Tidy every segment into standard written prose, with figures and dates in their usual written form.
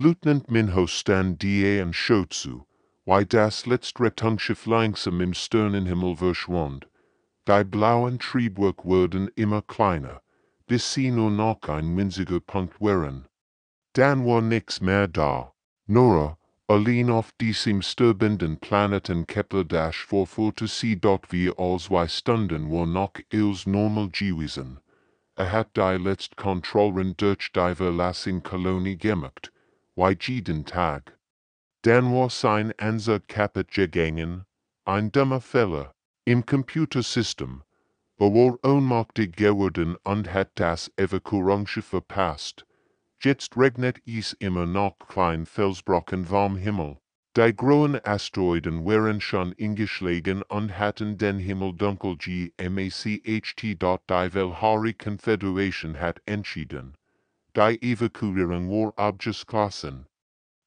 Lieutenant Minho stand die und schaut zu, wie das letzte Rettungsschiff langsam im Sternenhimmel verschwand. Die blauen Triebwerke wurden immer kleiner, bis sie nur noch ein winziger Punkt waren. Dann war nix mehr da. Nur, allein auf diesem sterbenden Planeten Kepler-440 sie dort wie als 2 Stunden war noch ils normal gewesen. Hat die letzte Kontrollerin durch die Verlassung-Kolonie gemacht, wie jeden Tag. Dann war sein Ansatz kaputt gegangen, ein dummer Fehler, im Computersystem. War ohnmächtig geworden und hat das Evakuierungsschiff verpasst. Jetzt regnet es immer noch klein Felsbrocken vom Himmel. Die großen Asteroiden waren schon eingeschlagen und hatten den Himmel dunkel gemacht. Die Weltwahre Confederation hat entschieden. Die Evakuierung war abgeschlossen.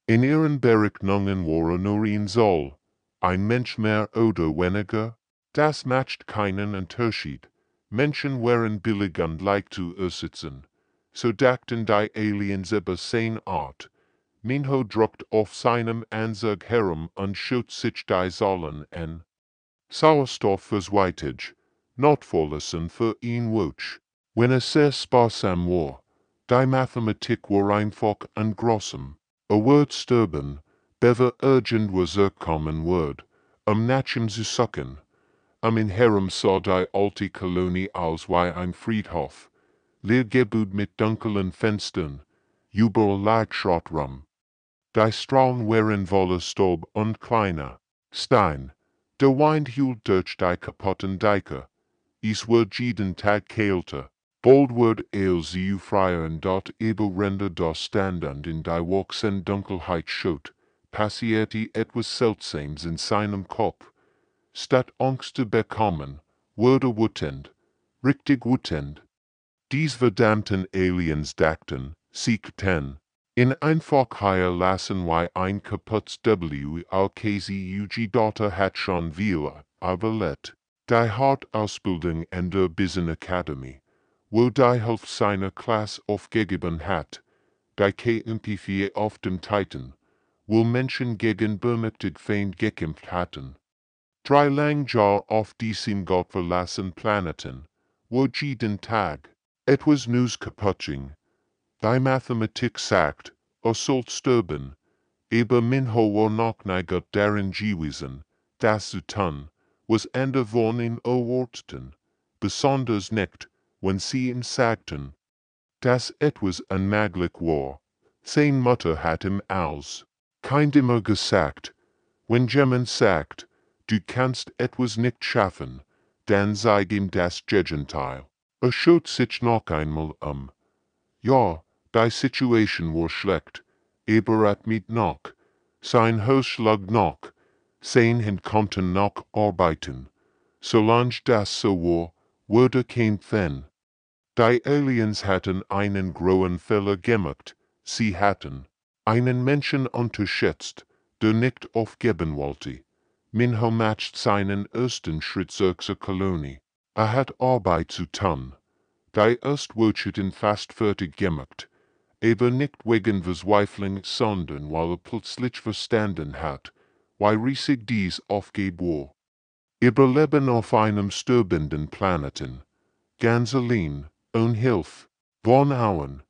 In ihren Berechnungen war nur ein Soll. Ein Mensch mehr oder weniger? Das macht keinen Unterschied. Menschen waren billig und leicht zu ersetzen. So dachten die Aliens über seine Art. Minho druckt auf seinem Anzug herum und schaut sich die Zahlen an. Sauerstoffversweitig, notfallen für ihn Wutsch. Wenn sehr sparsam war. Die Mathematik war einfach und grossem. Word sterben, bever urgent was kommen word, nachem zu sucken. In Herum sah die alte Kolonie aus wie ein Friedhof. Leergebaut mit dunklen Fenstern, überall lag Schrott rum. Die Straßen waren voller Staub und kleiner Stein. Der Wind hielt durch die kaputten Deiche. Es wird jeden Tag kälter. Bald wird sie freier und dort Ränder da standend in die wachsende Dunkelheit schaut, passierte etwas Seltsames in seinem Kopf. Statt Angst zu bekommen, wurde wütend, richtig wütend. Dies verdammten Aliens dachten, sie könnten in einfach lassen wie ein kaputtes WLKZUG-Daughter hat schon viel überlebt. Die Hartausbildung an der Business-Akademie, wo die Hälfte seiner Klasse aufgegeben hat, die KMP4 auf dem Titan, wo Menschen gegen bemächtigt Feind gekämpft hatten. 3 lang Jahre auf diesem gottverlassenen Planeten, wo jeden Tag etwas News kaputtging. Die Mathematik sagt, sollt sterben, aber Minho war noch nicht darin gewesen, das zu tun, was andere von ihm erwarteten, besonders nicht, wenn sie ihm sagten, dass etwas unmöglich war. Seine Mutter hat ihm als Kind immer gesagt, wenn jemand sagt, du kannst etwas nicht schaffen, dann sag ihm das Gegenteil. Schaut sich noch einmal Ja, die Situation war schlecht, aber at mit noch, sein Haus lag noch, sein Hand konnten noch arbeiten. Solange das so war, wurde kein Fan. Die Aliens hatten einen großen Fehler gemacht, sie hatten einen Menschen unterschätzt, der nicht aufgeben wollte. Minho macht seinen ersten Schritt zur Kolonie. Hat Arbeit zu tun. Die erst wurde fast fertig gemacht, aber nicht wegen Verzweiflung, sondern weil plötzlich verstanden hat, wie riesig dies aufgeht war. Überleben auf einem sterbenden Planeten, ganz allein, ohne Hilfe, von Auen.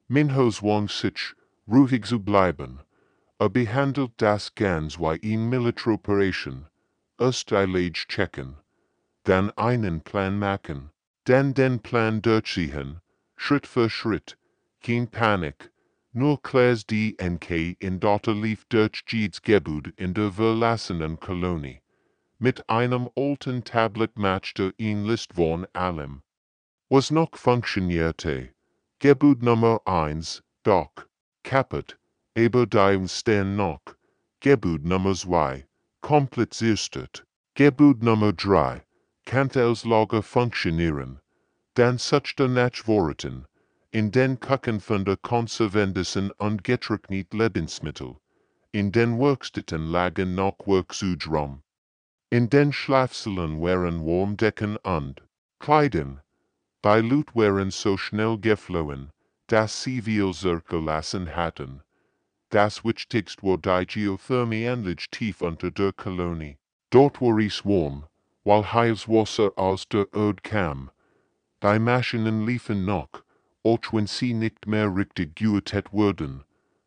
Minho zwang sich, ruhig zu bleiben. Behandelt das ganz wie eine Militäroperation. Erst die Lage checken, dann einen Plan machen, dann den Plan durchziehen, Schritt für Schritt, kein Panik, nur klares DNK in Daughter lief durch jedes Gebäude in der verlassenen Kolonie. Mit einem alten Tablet machte ihn List von allem. Was noch funktionierte. Gebäude Nummer 1, Doch, kaputt, aber die stehen noch. Gebäude Nummer 2, komplett zerstört. Gebäude Nummer 3, kann als Lager funktionieren. Dann suchte Nachworten, in den Küchen von der konservendischen und getrocknet Lebensmittel. In den Werkstätten lagen noch Werkzeuge. In den Schlafsälen waren Warmdecken und Kleidung. Die Leute waren so schnell geflohen, dass sie viel zurückgelassen hatten. das wichtigst war die Geothermie ähnlich tief unter der Kolonie. Dort war es warm, weil heißes Wasser aus der Erde kam. Die Maschinen liefen noch, auch wenn sie nicht mehr richtig geütet wurden.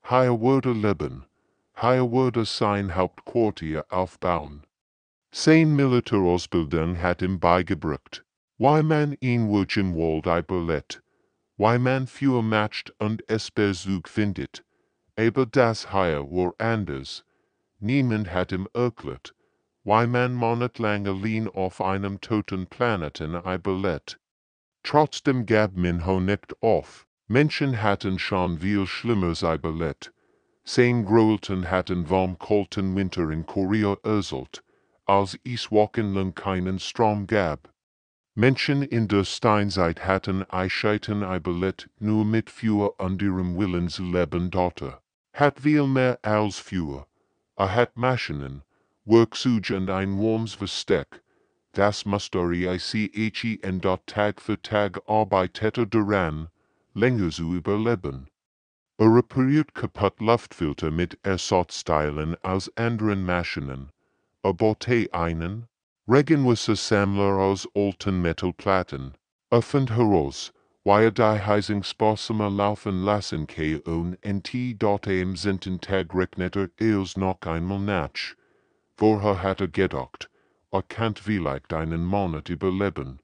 Hier wurde leben. Hier wurde sein Hauptquartier aufbauen. Sein Militärausbildung hat ihm beigebracht, wie man ihn wuch im Wald überlebt, wie man für macht und es Besuch findet. Aber das hier war anders. Niemand hat ihm erklärt, wie man monatelang allein auf einem toten Planeten überlebt. Trotzdem gab Minho nicht auf. Menschen hatten schon viel Schlimmeres überlebt. Sein Groelten hatten warm kalten Winter in Korea erzählt, als es wochenlang keinen Strom gab. Menschen in der Steinzeit hatten Eichheiten überlebt, nur mit für anderem Willens leben dorte. Hat viel mehr als für. Hat Maschinen, Werkzeuge und ein warmes Versteck. Das Musterie ich en dort Tag für Tag arbeitete daran, länger zu überleben. Repariert kaputt Luftfilter mit Ersatzteilen aus anderen Maschinen. Baute einen Regenwassersammler aus alten Metallplatten. Fand heraus, wie die Heizungsbassumme laufen lassen kann und dort am siebten Tag regnete es noch einmal nach. Vorher hatte gedacht, kann vielleicht einen Monat überleben.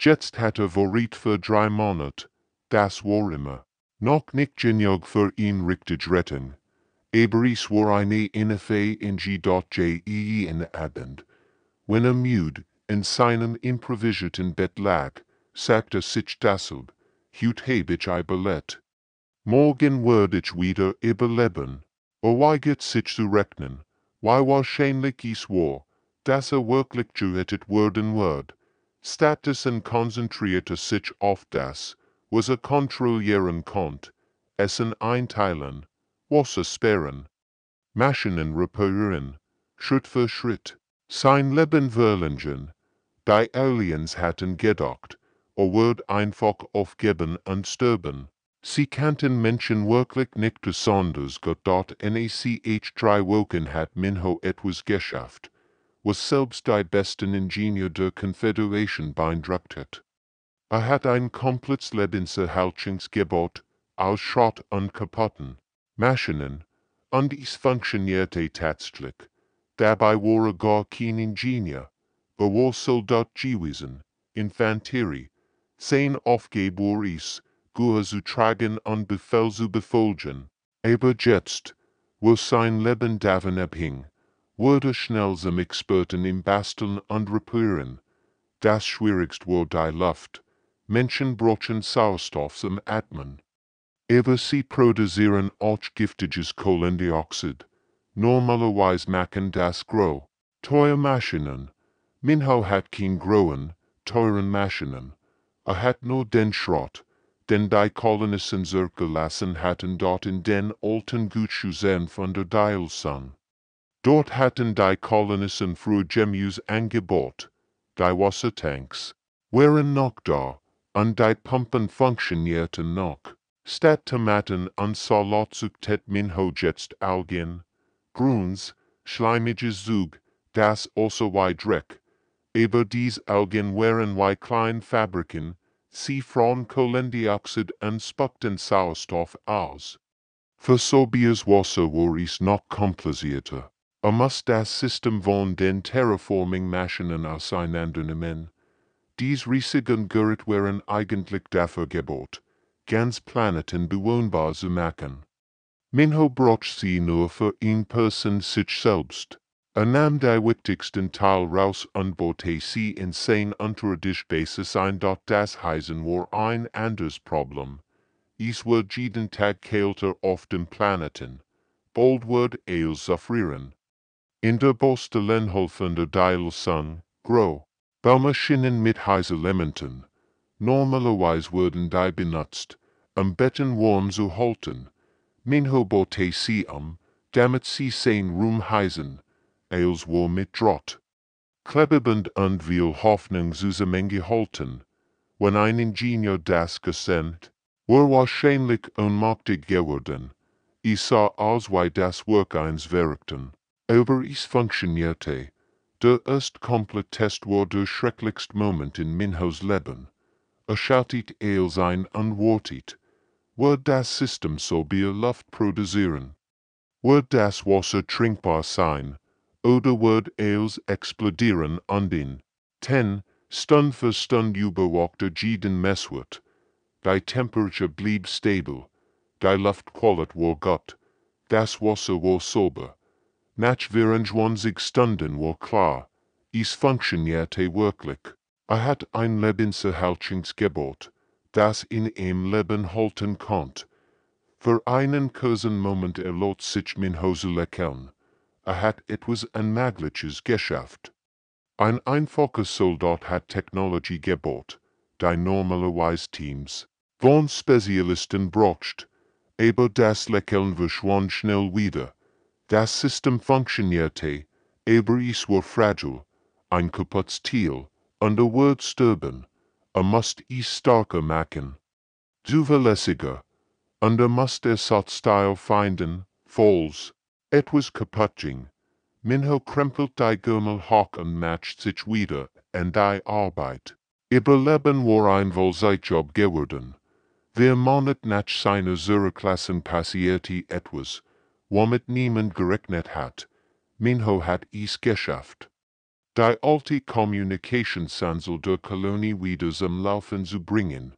Jetzt hatte vorrit für 3 Monate, das war immer. Noch nicht genug für ihn richtig retten. Aber es war eine Infe in in Abend. Wenn müde in seinem improvisierten Bett lag, sagte sich deshalb, heute habe ich überlebt. Morgen werde ich wieder überleben. Wie geht sich zu rechnen, wie wahrscheinlich es war, dass wirklich gerettet werden wird. Statt dass konzentrierte sich auf das, was kontrollieren konnte, Essen einteilen, Wasser sperren, Maschinen reparieren, Schritt für Schritt, sein Leben verlängern. Die Aliens hatten gedacht, wird einfach aufgeben und sterben. Sie kannten Menschen wirklich nicht besonders gut dort nach 3 Wochen hat Minho etwas geschafft, was selbst die besten Ingenieur der Confederation beeindruckt hat. Hat ein komplettes Lebenserhaltungsgebot aus Schrott und kaputten Maschinen, und es funktionierte tatsächlich. Dabei war gar kein Ingenieur, war Soldat gewesen, Infanterie, sein Aufgabe war es, Güter zu tragen und Befehl zu befolgen. Aber jetzt, wo sein Leben davon abhing, wurde schnell zum Experten im Basteln und Reparieren. Das Schwierigste war die Luft. Menschen brauchen Sauerstoff zum Atmen. Aber sie produzieren auch giftiges Kohlendioxid. Normalerweise machen das grow. Teure Maschinen. Minho hat kein großen, teuren Maschinen. Hat nur den Schrott, den die Kolonisten zurückgelassen hatten dort in den alten Gutshäusern von der Dialson. Dort hatten die Kolonisten früher Gemüse angebaut. Die Wassertanks waren noch da, und die Pumpen funktionierten noch. Statt Tomaten und Salat sucht Minho jetzt Algen, Grüns, schleimiges Zug, das also wie Dreck. Aber dies Algen waren wie kleine Fabriken, sie frauen Kohlendioxid und spuckten Sauerstoff aus. Für sobies Wasser war es noch komplizierter. Muss das System von den Terraforming-Maschinen auseinandernehmen. Dies riesigen Gerät waren eigentlich dafür gebaut, ganz Planeten bewohnbar zu machen. Minho braucht sie nur für ihn Person sich selbst. Nahm die wichtigsten Teil raus und baute sie in sein unterirdisch Basis ein. Das Heisen war ein anderes Problem. Es wird jeden Tag kälter auf dem Planeten. Bald wird soffrieren. In der Bostelen von der Dialson, grow. Baumaschinen mit Heiselementen. Normalerweise wurden die benutzt, Betten warm zu halten. Minho baute sie damit sie sein Ruhm heißen, als war mit Draht. Klebebend und viel Hoffnung zusammengehalten. Wenn ein Ingenieur das gesendet, war wahrscheinlich ohnmächtig geworden. Ich sah aus wie das Werk eines Verrückten. Aber es funktionierte. Der erst komplett Test war der schrecklichste Moment in Minhos Leben. Schaltet sein unwortet. Wird das System so viel Luft produzieren? Wird das Wasser trinkbar sein? Oder wird explodieren und in 10 Stunden für Stunde überwachte jeden Messwert. Die Temperatur blieb stabil. Die Luftqualität war gut. Das Wasser war sauber. Nach 24 Stunden war klar. Es funktionierte wirklich. Hat ein Lebenserhaltungsgebot, das in einem Leben halten konnte. Für einen kurzen Moment erlaubt sich Minhos lächeln. Hat etwas Unmögliches geschafft. Ein einfacher Soldat hat Technologie gebaut, die normalerweise Teams von Spezialisten braucht. Aber das Lächeln verschwand schnell wieder. Das System funktionierte, aber es war fragil, ein kaputtes Tier, und wird sterben. Musst es starker machen. Zuverlässiger. Und musst Ersatzteil finden, falls etwas kaputt ging. Minho krempelt die Gürmel hoch und macht sich wieder an die Arbeit. Überleben war ein Vollzeitjob geworden. Der Monat nach seiner Zurückgelassen passierte etwas, womit niemand gerechnet hat. Minho hat es geschafft. Die alte Kommunikationsansel der Kolonie wieder zum Laufen zu bringen.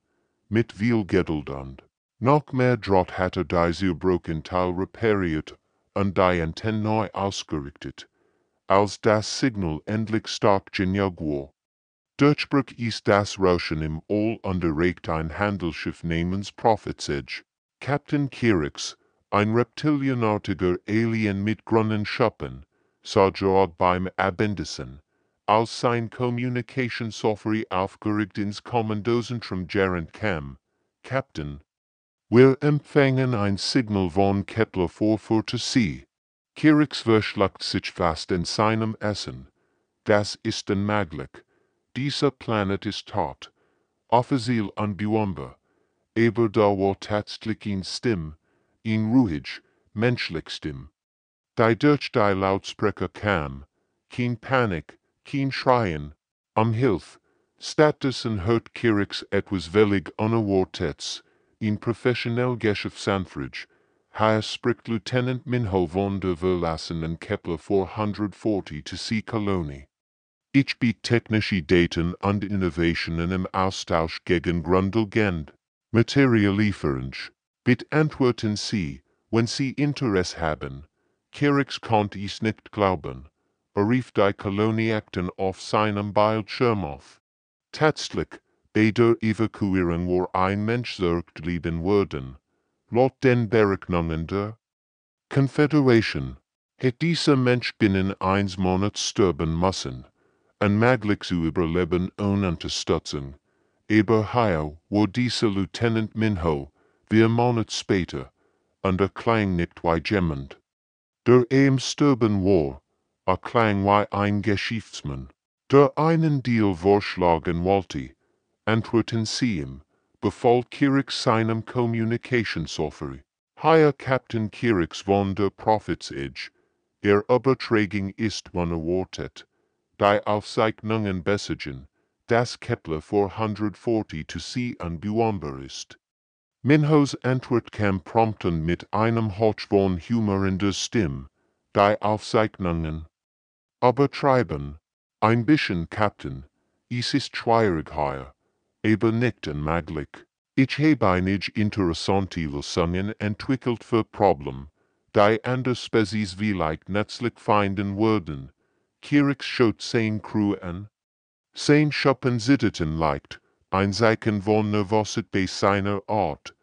Mit viel Geduld und noch mehr Draht hatte die zerbrochene Teil repariert und die Antenne neu ausgerichtet, als das Signal endlich stark genug war. Durchbruch ist das Rauschen im All unterregt ein Handelsschiff namens Prophet's Edge. Captain Kirix, ein reptilienartiger Alien mit grünen Schuppen, sah gerade beim Abendessen, als sein Kommunikationssoftware aufgeregt ins Kommandozentrum gerend kam. Captain, wir empfangen ein Signal von Kepler 440. Kirix verschluckt sich fast in seinem Essen. Das ist unmöglich. Dieser Planet ist tot. Offiziell unbewohnbar. Aber da war tatsächlich eine Stimme, eine ruhig, menschliche Stimme. Die durch die Lautsprecher kam. Kein Panik, kein Schreien. Hilfe. Stattdessen hört Kirix etwas völlig Unerwartetes. Ein professionell Geschäftsanfrage. Hier spricht Lieutenant Minho von der verlassenen Kepler 440 to C Kolonie. Ich biete technische Daten und Innovationen im Austausch gegen grundlegend Material lieferend. Bitte antworten Sie, wenn Sie Interesse haben. Kirix konnte es nicht glauben. Rief die Kolonieakten auf seinem Bildschirm auf. Tatsächlich, bei der Evakuierung war ein Mensch zurückgeblieben worden. Laut den Berechnungen der Confederation hat dieser Mensch binnen 1 Monat sterben müssen. Unmöglich zu überleben ohne Unterstützung. Aber hier war dieser Lieutenant Minho, 4 Monate später, und klang nicht wie jemand. Der am Sterben war, klang wie ein Geschäftsmann, der einen Deal vorschlagen wollte. Antworten Sie ihm, befahl Kirix seinem Kommunikationssoftware. Hier Captain Kirix von der Prophet's Edge. Übertragung ist unerwartet. Die Aufzeichnungen besagen, dass Kepler 440 to C unbewohnbar ist. Minhos Antwort kam prompt und mit einem Hauch von Humor in der Stimme. Die Aufzeichnungen übertreiben. Ein bisschen, Captain. Es ist schwierig hier. Aber nicht unmöglich. Ich habe einige interessante Lösungen entwickelt für Problem, die andere Spezies vielleicht nützlich finden würden. Kirix schaut sein Crew an. Sein Schuppen zitterten leicht, ein Zeichen von Nervosität bei seiner Art.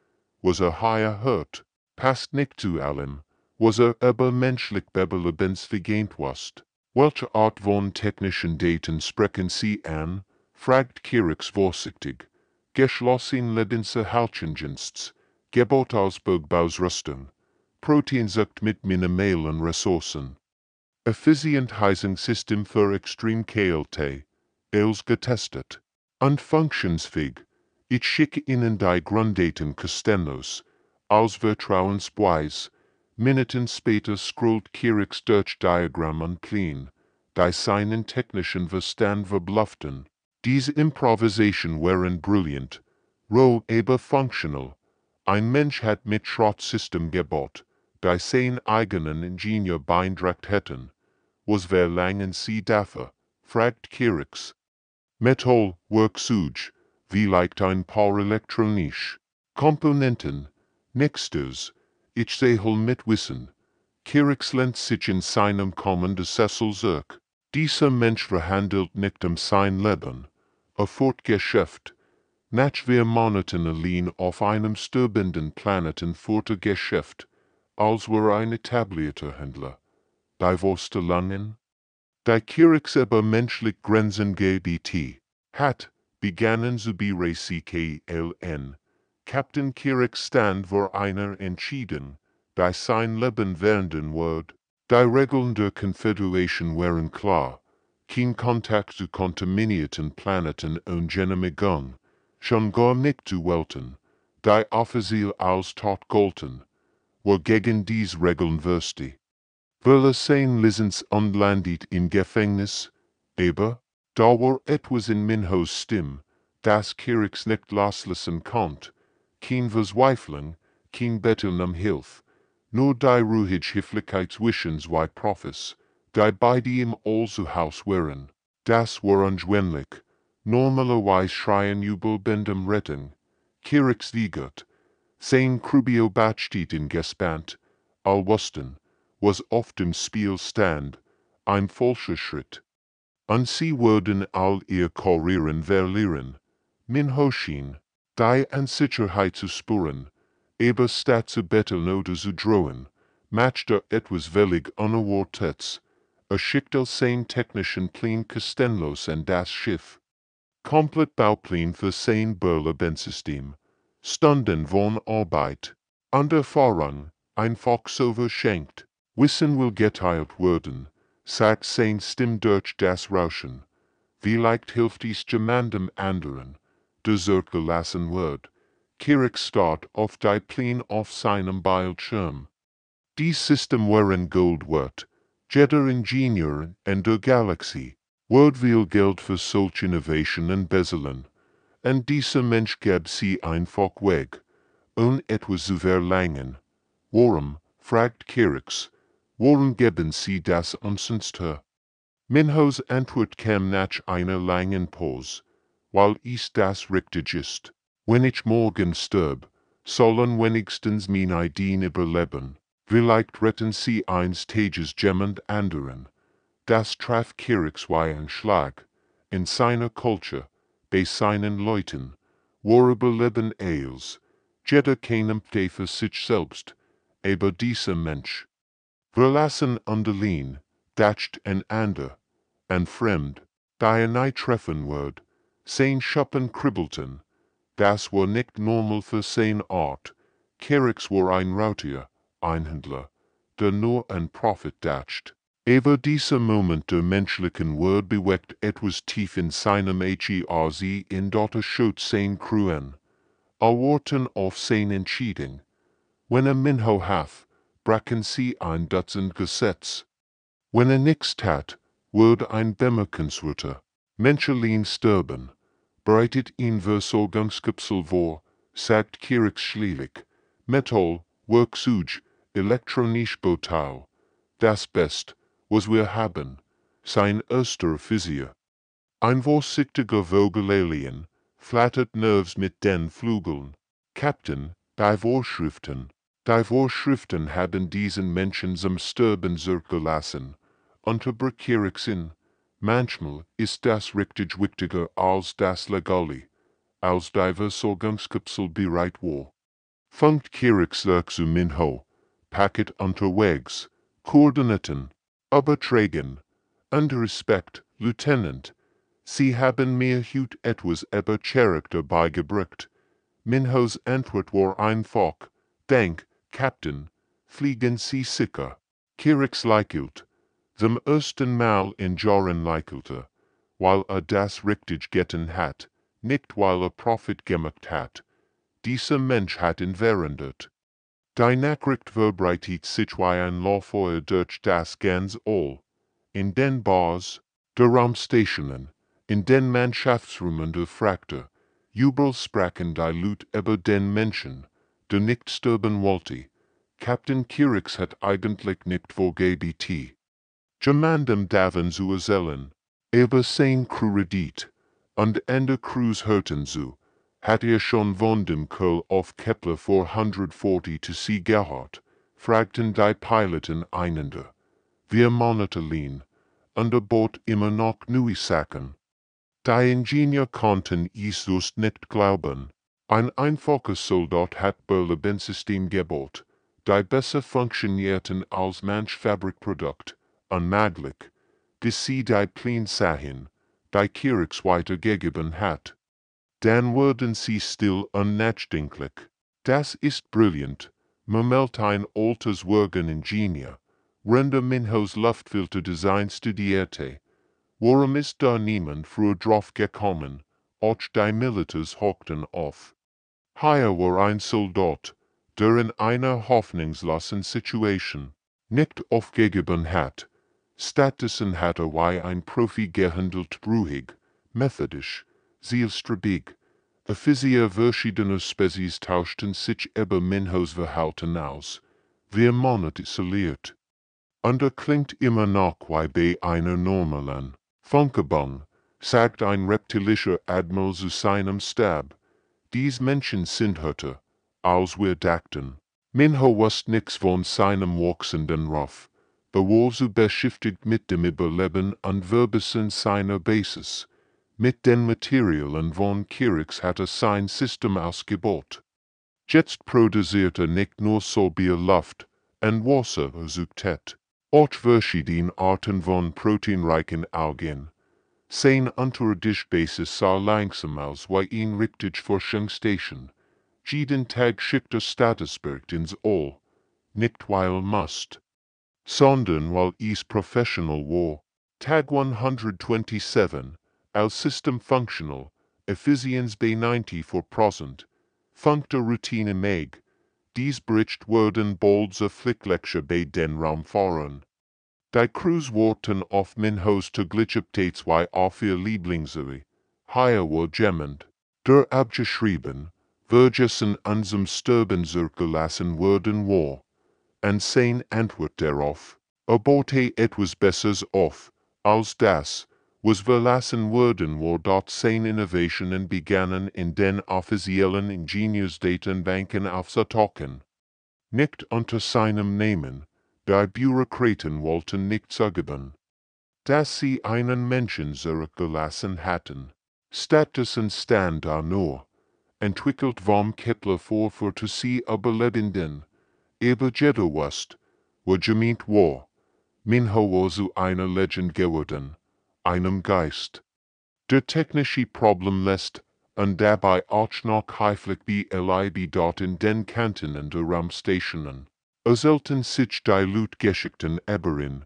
Was hier hört, passt nicht zu allem, was übermenschlich lebensvergehend was. Welche Art von technischen Daten sprechen Sie an? Fragt Kirix vorsichtig. Geschlossen Lebenserhaltungsdienst, Gebot aus Bergbausrüstung, Proteinsucht mit minimalen Ressourcen. Effizientheizungssystem für Extremkälte, getestet. Und funktionsfähig. Ich schicke Ihnen die Grunddaten kostenlos, als Vertrauensbeweis, Minuten später scrollt Kirix Dutch Diagramm unclean. Die seinen technischen Verstand verblufften. Diese Improvisation waren brillant, roh aber functional. Ein Mensch hat mit Schrott-System gebaut, die sein eigenen Ingenieur beeindruckt hätten. Was verlangen Sie dafür? Fragt Kirix. Metall, Werkzeug, vielleicht ein paar elektronische Komponenten. Nächstes, ich sehol mit Wissen. Kirix lehnt sich in seinem kommenden Sessel zurück. Dieser Mensch verhandelt nicht sein Leben. Fortgeschäft. Nach wir Monaten allein auf einem sterbenden Planeten Geschäft, als wir ein etablierter Händler. Die Wurste langen? Die Kirix über menschlich Grenzen GBT hat, begannen zu BRCKLN. Captain Kirix stand vor einer entschieden, die sein Leben währenden wird. Die Regeln der Confederation waren klar. Kein Kontakt zu kontaminierten Planeten und Genehmigung. Schon gar nicht zu Welten, die offiziell als tot golten. War gegen dies Regeln verstig. Wille sein Lizenz und landet im Gefängnis, aber, da war etwas in Minhos Stimme, das Kirix nicht loslassen konnte. Kein Verzweiflung, kein Betteln um Hilfe, nur die ruhige Höflichkeit zwischen zwei Profis, die beide im Allzuhaus waren. Das war ungewöhnlich. Normalerweise schreien jubelbendem Rettung. Kirix wiegert. Sein Krubio batsteht in gespannt. Allwussten, was oft im Spiel stand, ein falscher Schritt. Und sie würden all ihr Kurieren verlieren. Minho schien, die Unsicherheit zu spüren, aber statt zu betteln oder zu drohen, machte etwas völlig Unerwartetes. Schickte sein technischen Plan kostenlos an das Schiff. Komplett Bauplan für sein Benzsystem. Stunden von Arbeit. Unterfahrung, einfach so verschenkt. Wissen will geteilt werden, sagt sein Stimm durch das Rauschen. Vielleicht hilft dies jemandem anderen, der zurückgelassen wird. Kirix starrt auf die Plan auf seinem Bildschirm. Dies System waren Gold wert. Jeder Ingenieur in der Galaxie wird viel Geld für solche Innovationen bezahlen. Und dieser Mensch gab sie einfach weg, ohne etwas zu verlangen. Warum, fragt Kirix, warum geben sie das umsonst her? Minhos Antwort kam nach einer langen Pause, weil es das richtig ist. Wenn ich morgen sterb, sollen wenigstens meine Ideen überleben. Vielleicht retten sie eines Tages jemand anderen. Das traf Kirix wie ein Schlag. In seiner Kultur, bei seinen Leuten, war Überleben alles. Jeder kämpfte für sich selbst, aber dieser Mensch. Verlassen unterlehn, dacht ein ander, ein Fremd, der nie treffen wird, sein Schuppen kribbelten. Das war nicht normal für sein Art. Kirix war ein Rautier, ein Händler, der nur an Profit dacht. Aber dieser Moment der menschlichen Word bewegt etwas tief in seinem HERZ in dort schaut sein Crew an. Warten auf sein Entscheidung. Wenn Minho hath, brechen sie ein Dutzend Gesetz. Wenn nichts tat, wird ein Bemerkenswerter, menschlich sterben. Bereitet ihn Versorgungskapsel vor, sagt Kirix schließlich. Metall, Werkzeug, elektronisch Bauteil. Das Best, was wir haben, sein erster Visier. Ein vorsichtiger Vogelalien, flattert Nerves mit den Flügeln. Captain, die Vorschriften haben diesen Menschen zum Sterben zurückgelassen. Unterbrach Kirix in. Manchmal ist das richtig wichtiger als das Legale, als die Versorgungskapsel bereit war. Funkt Kirix zu Minho, Paket unterwegs, Koordinaten, übertragen, und Respekt, Lieutenant. Sie haben mir heute etwas über Charakter beigebracht. Minhos Antwort war einfach, Dank, Captain, fliegen Sie sicher. Kirix lächelt. Zum ersten Mal in Jahren lächelte, weil das richtig getan hat, nicht weil Profit gemacht hat. Dieser Mensch hat ihn verändert. Die Nachricht verbreitet sich wie ein Lauffeuer durch das ganz All. In den Bars, der Raumstationen, in den Mannschaftsräumen der Frachter, überall sprachen die Leute über den Menschen, der nicht sterben wollte. Captain Kirix hat eigentlich nicht vorgebt. Jemandem davon zu erzählen, über sein Crew-Reddit, und an der Crews hörten zu, hat schon von dem Kerl auf Kepler 440 zu sie gehört, fragten die Piloten einander. Wir moniterten, und der Bord immer noch neue Sachen. Die Ingenieur konnten es just nicht glauben. Ein einfacher Soldat hat Berlebensystem gebaut, die besser funktionierten als manch Fabrikprodukt, unmöglich, bis sie die Pläne sahen, die Kirix weitergegeben hat. Dann wurden sie still und nachdenklich. Das ist brillant, murmelt ein altes Ingenieur, Render Minhos Luftfilterdesign studierte. Warum ist da niemand früher drauf gekommen, auch die Militärs hockten auf. Hier war ein Soldat, der in einer hoffnungslosen Situation nicht aufgegeben hat. Stattdessen hat wie ein Profi gehandelt, ruhig, methodisch, zielstrebig. Verschiedene Spezies tauschten sich über Minhos Verhalten aus. Wir monetarisiert. Und klingt immer noch wie bei einer normalen Funkebung, sagt ein reptilischer Admiral zu seinem Stab. Dies Menschen sind heute, als wir dachten. Minho wusste nix von seinem wachsenden Ruf, war so beschäftigt mit dem Überleben und Verbessern seiner Basis. Mit den Materialien von Kirix hatte sein System ausgebaut. Jetzt produzierte nicht nur solche Luft und Wasser ersucht hat. Auch verschiedene Arten von proteinreichen Algen. Sein Unterdichtbasis sah langsam aus wie ein richtig Forschungsstation. Jeden Tag schickte Statusberg ins All. Nicht weil Must, sondern weil es professional war. Tag 127, als System functional, Effizienz bei 94%, funkte Routine meg. Dies bricht worden bald zur Pflichtlektion bei den Raumfahrern. Die Crews warten auf Minhos tägliche Updates wie auf ihr Lieblingsserie. Hier war jemand, der abgeschrieben, vergessen unserem Sterben zurückgelassen worden war. Und sein Antwort darauf, baute etwas Besseres auf, als das, was verlassen worden war. Dort sein Innovationen begannen in den offiziellen Ingenieursdatenbanken aufzutauchen. Nicht unter seinem Namen, die Bürokraten wollten nicht zugeben, dass sie einen Menschen zurückgelassen hatten. Stattdessen stand da nur, entwickelt vom Kepler 440 Überlebenden, aber jeder wusste, was gemeint war. Minho war zu einer Legend geworden, einem Geist. Der technische Problem lässt, und dabei auch noch häufig bei dort in den Kanten der Raumstationen. Erzählten sich die Leute-Geschichten eberin.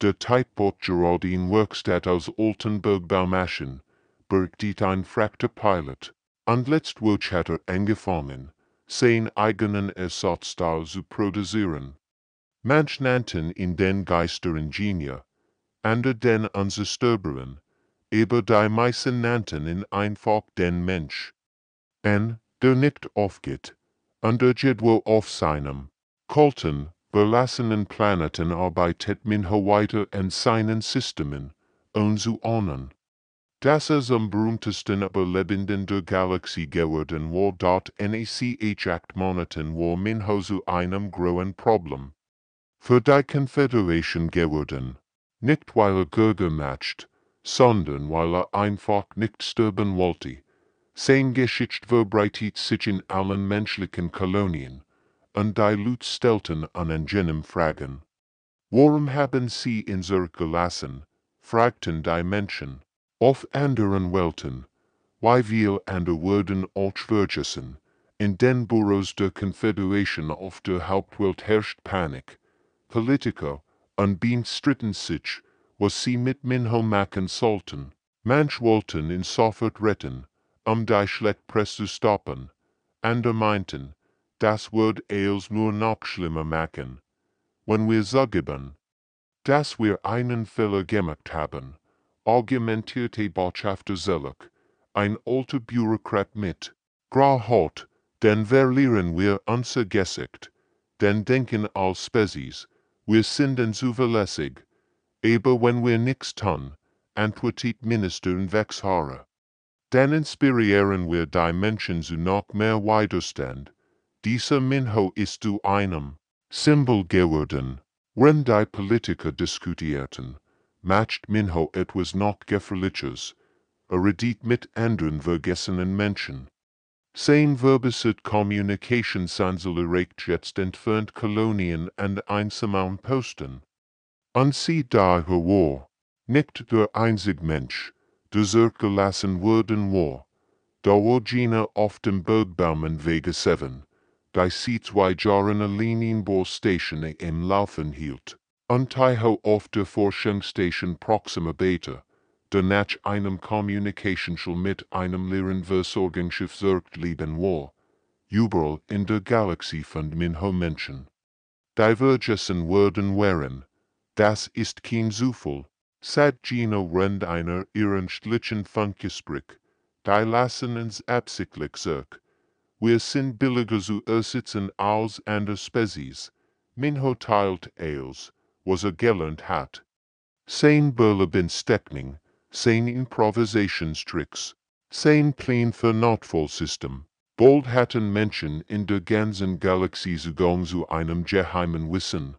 Der Typebot Geraldine Werkstatt aus Altenburg-Baumaschen, bergte ein fragter Pilot, und letztwürdig hat angefangen, seinen eigenen Ersatzteil zu produzieren. Manch nannten ihn den Geisteringenieur, andere den Unzerstörbaren, aber die meisten nannten ihn einfach den Mensch. Der nicht aufgeht, und der jedwell auf seinem kalten, verlassenen Planeten arbeitet Minho weiter an seinen Systemen, zu ahnen. Das am berühmtesten Überlebenden der Galaxie geworden war dort NACH 8 Monaten war Minho zu einem großen Problem. Für die Confederation geworden. Nicht weil Gürger matcht, sondern weil einfach nicht sterben wollte. Sein Geschichte verbreitet sich in allen menschlichen Kolonien, und die Leute stellten einen jenem Fragen. Warum haben sie ihn zurückgelassen? Fragten die Menschen. Auf anderen Welten, wie viel andere wurden auch vergessen. In den Büros der Confederation auf der Hauptwelt herrscht Panik. Politiker und Bean stritten sich, was sie mit Minho machen sollten. Manch wollten ihn sofort retten, die Schlechtpresse zu stoppen. Andere meinten, das wird alles nur noch schlimmer machen, wenn wir zugeben, dass wir einen Fehler gemacht haben, argumentierte Botschafter Zelek, ein alter Bürokrat mit grauer Haut, denn verlieren wir unser Gesicht, denn denken als Spezies, wir sind zuverlässig, aber wenn wir nichts tun, antwortet Minister Wechshauer. Dann inspirieren wir die Menschen zu noch mehr Widerstand. Dieser Minho ist zu einem Symbol geworden. Wenn die Politiker diskutierten, macht Minho etwas noch Gefährliches. Redet mit anderen vergessenen Menschen. Sein verbessert Kommunikationsanzahlrecht jetzt entfernt Kolonien und einsamen Posten. Und sie daher war, nicht der einzige Mensch, der zurückgelassen worden war. Da war Gina auf dem Bergbaumen Wege 7, die sie 2 Jahre allein in Bohrstation im Laufen hielt, und Taiho auf der Forschungsstation Proxima Beta, der nach einem Kommunikationsschul mit einem leeren Versorgungsschiff zurückgeblieben war, überall in der Galaxie fand Minho Menschen. Divergessen werden waren, das ist kein Zufall, sagt Gina während einer ihren stlichen Funkgespräch. Die lassen uns absichtlich zurück. Wir sind billiger zu ersetzen als andere Spezies. Minho teilt alles, was gelernt hat. Sein Burlebensteckning, sein Improvisationstricks, sein Plan für Notfallsystem. Bald hatten Menschen in der ganzen Galaxie Zugang zu einem geheimen Wissen,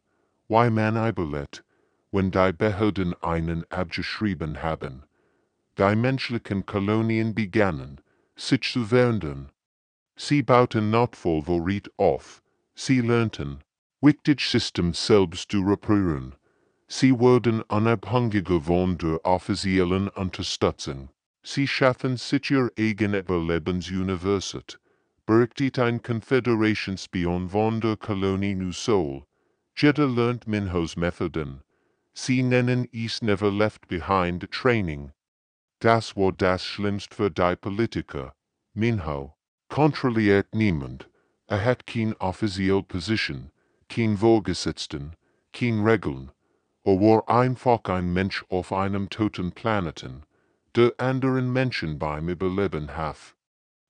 wie man überlebt, wenn die Behörden einen abgeschrieben haben. Die menschlichen Kolonien begannen, sich zu verändern. Sie bauten Notfallvorrat auf, sie lernten, wichtig System selbst zu reparieren. Sie wurden unabhängiger von der offiziellen Unterstützung. Sie schaffen sich ihr eigenes Überlebensuniversum. Berechtigt ein Konföderationsspion von der Kolonie New Seoul. Jeder lernt Minhos Methoden. Sie nennen es Never Left Behind Training. Das war das Schlimmste für die Politiker. Minho kontrolliert niemand. Hat kein offizielle Position, kein Vorgesetzten, kein Regeln. War einfach ein Mensch auf einem toten Planeten, der anderen Menschen beim Überleben half.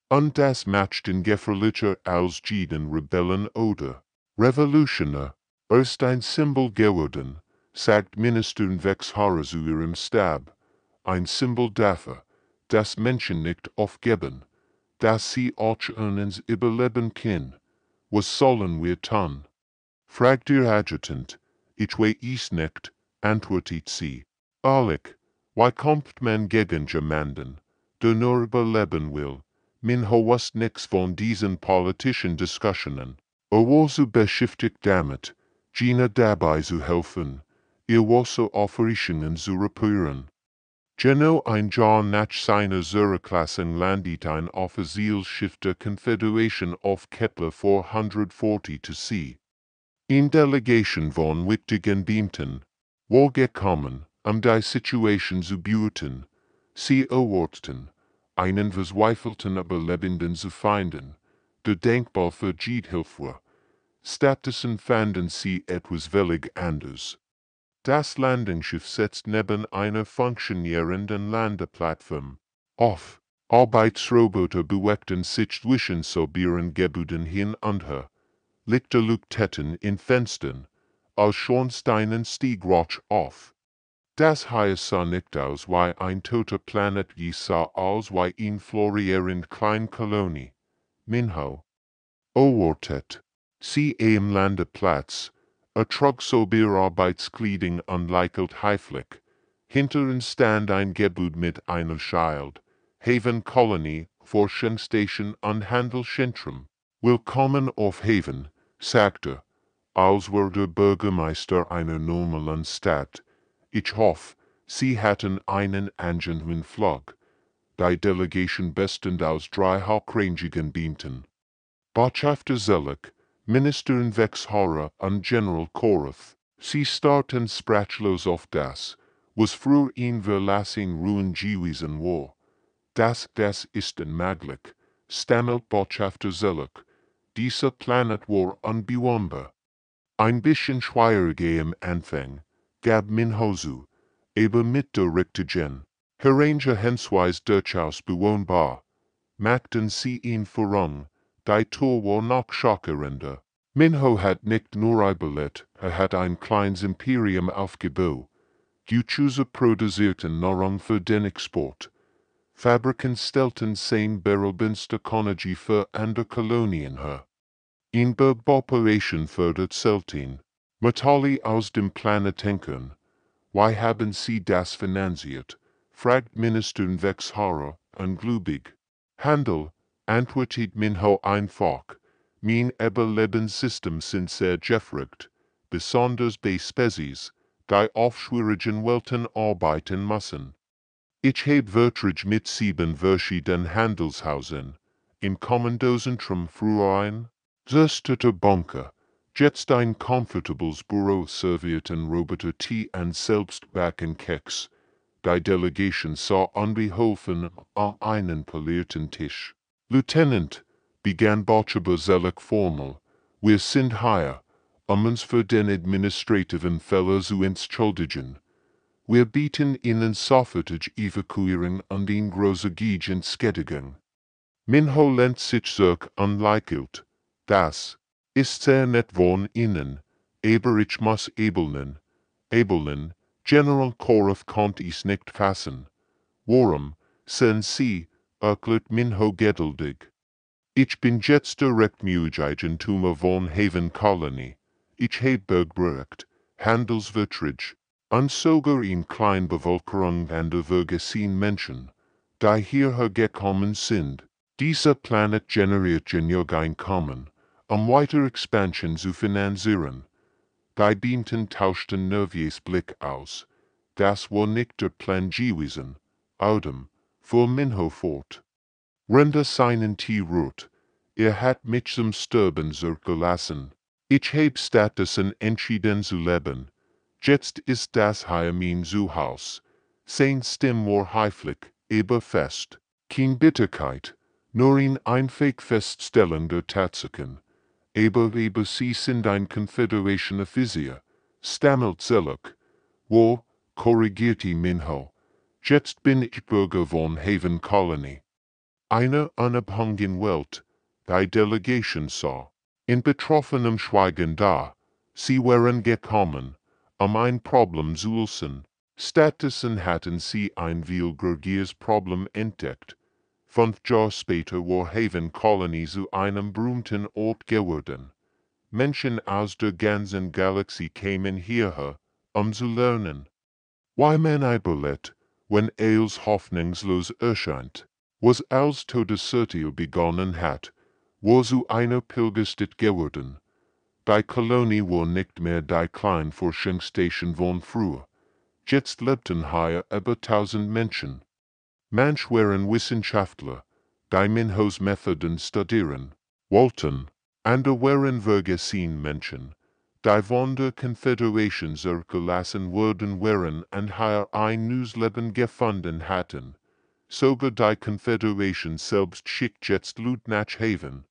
Und das macht ihn gefährlicher als jeden Rebellen oder Revolutioner. Ist ein Symbol geworden, sagt Minister Wechshauer zu ihrem Stab. Ein Symbol dafür, dass Menschen nicht aufgeben, dass sie auch eines überleben können. Was sollen wir tun? Fragt ihr Adjutant. Ich weiß nicht, antwortet sie. Ehrlich, wie kommt man gegen jemanden, der nur überleben will? Minho was nix von diesen politischen Diskussionen. War so beschäftigt damit, Gina dabei zu helfen, ihr Wasser Operationen zu reparieren. Genau ein Jahr nach seiner Zurückgelassen landet ein Offizialschiff der Konföderation auf Kepler 440 zu See. In Delegation von wichtigen Beamten war gekommen, die Situation zu beurteilen. Sie erwarteten, einen verzweifelten Überlebenden zu finden, der denkbar für Hilfe war. Stattdessen fanden sie etwas völlig anderes. Das Landungsschiff setzt neben einer funktionierenden Landeplattform auf. Arbeitsroboter bewegten sich zwischen sobieren Gebäuden hin und her. Lichter leuchteten in Fenstern, als Schornsteinen stieg Rauch auf. Das sah nicht aus wie ein toter Planet, es sah aus wie eine florierende Kleinkolonie. Minho erwartet sie am Landeplatz. Trug sober Arbeitskleidung und lächelt heiflich. Hinter uns stand ein Gebäude mit einer Schild. Haven Colony, Forschungsstation und Handelszentrum. Willkommen auf Haven, sagte, als war der Bürgermeister einer normalen Stadt. Ich hoffe, Sie hatten einen angenehmen Flug. Die Delegation bestand aus 3 hochrangigen Beamten. Botschafter Zelek, Minister Wechshauer und General Korath. Sie starrten sprachlos auf das, was früher in verlassenen Ruin gewesen war. Das ist unmöglich, stammelt Botschafter Zelek. dieser Planet war unbewohnbar. Ein bisschen schwierige am Anfang, gab Minho zu, aber mit der richtigen Herangehensweise durchaus bewohnbar, machten sie ihn voran, die Tour war noch schockierender. Minho hat nicht nur überlebt, hat ein kleines Imperium aufgebaut. Güter produzierten Nahrung für den Export. Fabriken stellten sein berühmteste Kolonie für andere Kolonien her. In der Operation fördert selten Metalle aus dem Planetenkern. Wie haben Sie das finanziert? Fragt Minister Wexhara, ungläubig. Handel, antwortet Minho einfach. Mein Überlebenssystem sind sehr gefragt, besonders bei Spezies, die auf schwierigen Welten arbeiten müssen. Ich habe Verträge mit 7 verschiedenen Handelshausen, im Kommandozentrum Fruein, Zerstörte Bunker, jetzt ein comfortables Büro servierten Roboter Tee und selbstbacken Keks. Die Delegation sah unbeholfen an einen polierten Tisch. Lieutenant, begann Botschafter Zelek formal, wir sind hier, uns für den administrativen Fälle zu entschuldigen. Wir bieten Ihnen sofortige Evakuierung an den großen Entschädigung. Minho lehnt sich zurück und lächelt. Das ist sehr nett von Ihnen, aber ich muss ebeln, General Korff konnte es nicht fassen. Warum sind Sie, erklärt Minho geduldig. Ich bin jetzt direkt Eigentumer von Haven-Kolonie. Ich habe begrüßt, Handelsverträge, und sogar in Kleinbevölkerung an der vergessen Menschen, die hierher gekommen sind. Dieser Planet generiert genug Einkommen, weitere Expansion zu finanzieren. Die Beamten tauschten nervös Blick aus. Das war nicht der Plan gewesen. Autumn, fuhr Minho fort. Render seinen Tee rot. Hat mich zum Sterben zurückgelassen. Ich hab stattdessen entschieden zu leben. Jetzt ist das hier mein Zuhause. Sein Stimm war heiflich, aber fest. Kein Bitterkeit, nur in einfach Feststellung der Tatsachen. Aber sie sind ein Confederation Offizier, stammelt Zelek. Wo, korrigierte Minho. Jetzt bin ich Bürger von Haven Colony. Eine unabhängige Welt, die Delegation sah. In betroffenem Schweigen da, sie waren gekommen, ein Problem zu lösen. Stattdessen hatten sie ein viel größeres Problem entdeckt. 5 Jahre später war Haven Colony zu einem berühmten Ort geworden. Menschen aus der ganzen Galaxie kamen hierher, zu lernen. Wie man überlebt, wenn alles hoffnungslos erscheint. Was als Todesurteil begonnen hat, war zu einer Pilgerstätte geworden. Die Kolonie war nicht mehr die kleine Forschungsstation von früher. Jetzt lebten hier über 1000 Menschen. Manch waren Wissenschaftler, die Minhos Methoden studieren wollten. Andere waren vergessen Menschen, die von der Konföderation zurückgelassen worden waren und hier ein neues Leben gefunden hatten. Sogar die Konföderation selbst schickt jetzt Leute nach Haven.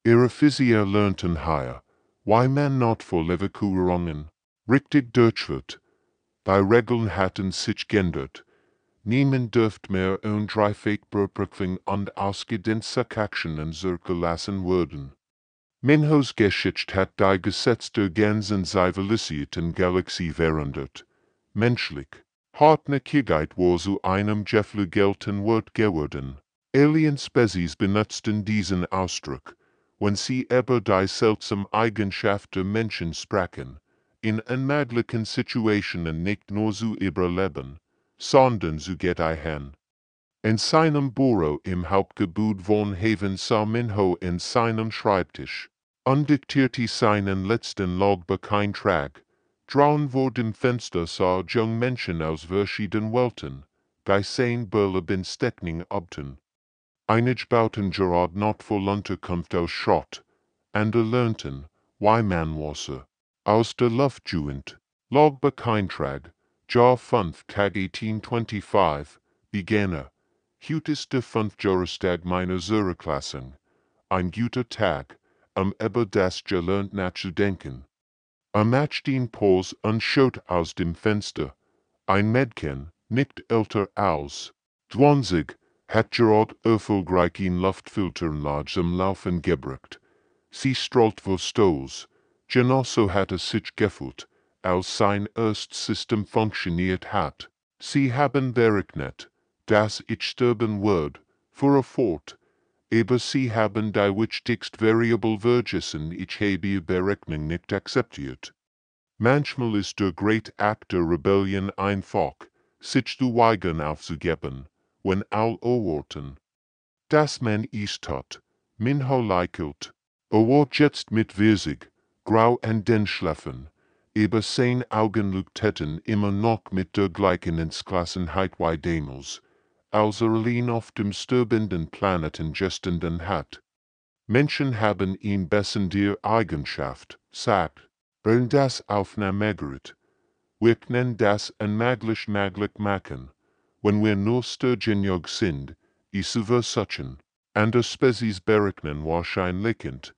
Ihre Offizier lernten hier, wie man not vor Evakuierungen richtig durchführt. Die Regeln hatten sich geändert. Niemand dürft mehr undreifig beprüfen und ausgedehnte Aktionen zurückgelassen werden. Minhos Geschichte hat die Gesetze der ganzen zivilisierten Galaxie verändert. Menschlich. Hartnäckigkeit war zu einem geflügelten Wort geworden. Alien-Spezies benutzten diesen Ausdruck, wenn sie über die seltsamen Eigenschaften der Menschen sprachen, in unmöglichen Situationen nicht nur zu überleben, sondern zu gedeihen. In seinem Büro im Hauptgebäude von Haven sah Minho in seinem Schreibtisch, diktierte seinen letzten Logbucheintrag. Draußen vor dem Fenster sah junge Menschen aus verschiedenen Welten, die sein Berlebensdeckning obten. Einige bauten gerade not vor Unterkunft aus Schrott, andere lernten, wie man Wasser aus der Luft gewinnt. Logbucheintrag, Jahr 5 Tag 1825, begann. Heute ist der 5. Jahrestag meiner Zurückgelassen. Ein guter Tag, über das gelernt nachzudenken. Match den Puls und schaut aus dem Fenster. Ein Mädchen, nicht älter als 20, hat gerade erfolgreich in Luftfiltern langsam Laufen gebracht. Sie strahlt verstoß, genauso hat sich gefühlt, als sein erstes System funktioniert hat. Sie haben berechnet, dass ich sterben würde, fuhr er fort, aber sie haben die wichtigste Variable vergessen, ich habe die Berechnung nicht akzeptiert. Manchmal ist der Great Act der Rebellion einfach, sich zu weigern aufzugeben, wenn all erwarten, dass man es tut. Minho lächelt. War jetzt mit Wirsig, grau und Einschlafen, aber sein Augen leuchteten immer noch mit der gleichen Entschlossenheit wie damals, als allein auf dem sterbenden Planeten gestanden hat. Menschen haben ihn bessen die Eigenschaft, sagt, das aufnahmegerät. Wir können das unmöglich machen, wenn wir nur stürgenjog sind, es zu versuchen. Andere Spezies berechnen wahrscheinlich.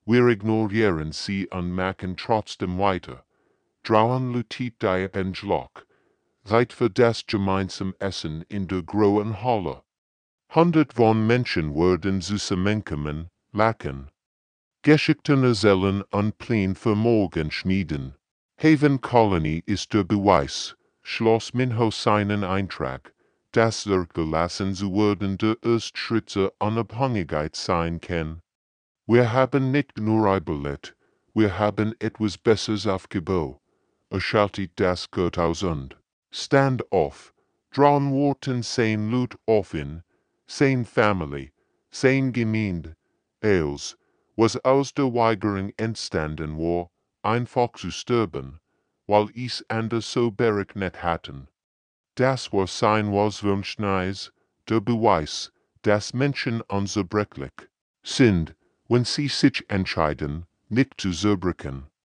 Wir ignorieren sie und machen trotzdem weiter. Trauen lutit die Entschlock. Zeit für das gemeinsame Essen in der großen Halle. Hundert von Menschen werden zusammenkommen, lachen. Geschichten erzählen und Pläne für morgen schmieden. Haven Colony ist der Beweis, schloss Minho seinen Eintrag, dass zurückgelassen zu werden der erste Schritt zur Unabhängigkeit sein kann. Wir haben nicht nur überlebt, wir haben etwas Besseres aufgebaut. Schaltet das Gott aus und stand auf, drawn Worten sein Lut auf in, sein Family, sein Gemeinde, als, was aus der Weigerung entstanden war, einfach zu sterben, weil es anders so berechnet hatten. Das war sein Waswünschneis, der Beweis, dass Menschen unzerbrechlich sind, wenn sie sich entscheiden, nicht zu zerbrechen.